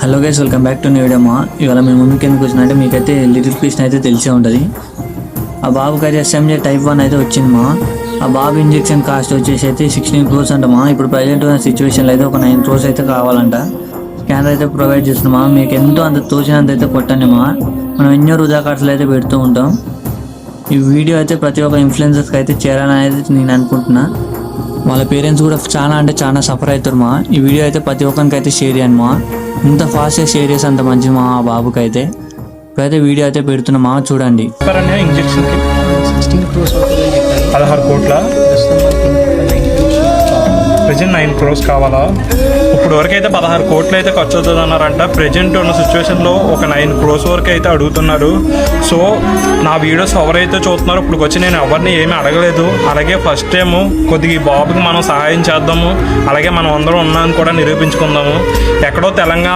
Hello guys, welcome back to new video. ఇవాళ మేము ముందుకు ఎందుకు వచ్చినట్టే మీకైతే లిటిల్ కృష్ణ అయితే తెలిసే ఉంటుంది. ఆ బాబుకి అయితే SMJ type 1 అయితే వచ్చింది. ఆ బాబు ఇంజెక్షన్ కాస్ట్ వచ్చేసి అయితే 16 crores అంటమా. ఇప్పుడు ప్రజెంట్ ఉన్న సిచ్యువేషన్లో అయితే ఒక 9 crores అయితే కావాలంట. స్కానర్ అయితే ప్రొవైడ్ చేస్తున్నామా. మీకు ఎంతో అంత తోచినంత అయితే కొట్టండి. మనం ఎన్నో వృధా కార్డ్స్లో అయితే పెడుతూ ఉంటాం. ఈ వీడియో అయితే ప్రతి ఒక్క ఇన్ఫ్లుయెన్సర్స్కి అయితే చేరాలని అయితే నేను అనుకుంటున్నా. వాళ్ళ పేరెంట్స్ కూడా చాలా అంటే చాలా సఫర్ అవుతారు. ఈ వీడియో అయితే ప్రతి ఒక్కరికి అయితే షేర్ చేయండి. ఇంత ఫాస్ట్గా షేర్ చేసి అంత మంచిది ఆ బాబుకి అయితే. ఇప్పుడైతే వీడియో అయితే పెడుతున్నామా, చూడండి. ఇంజెక్షన్ 16 crores అవుతుందని చెప్పారు. 16 కోట్ల ప్రజెంట్ 9 crores కావాలా? ఇప్పుడు వరకు అయితే 16 కోట్లు అయితే ఖర్చు అవుతుంది అన్నారంట. ప్రజెంట్ ఉన్న సిచ్యువేషన్లో ఒక 9 crores వరకు అయితే అడుగుతున్నారు. సో నా వీడియోస్ ఎవరైతే చూస్తున్నారో ఇప్పుడు వచ్చి నేను ఎవరిని ఏమీ అడగలేదు. అలాగే ఫస్ట్ టైము కొద్దిగా ఈ బాబుకి మనం సహాయం చేద్దాము, అలాగే మనం అందరం ఉన్నామని కూడా నిరూపించుకుందాము. ఎక్కడో తెలంగాణ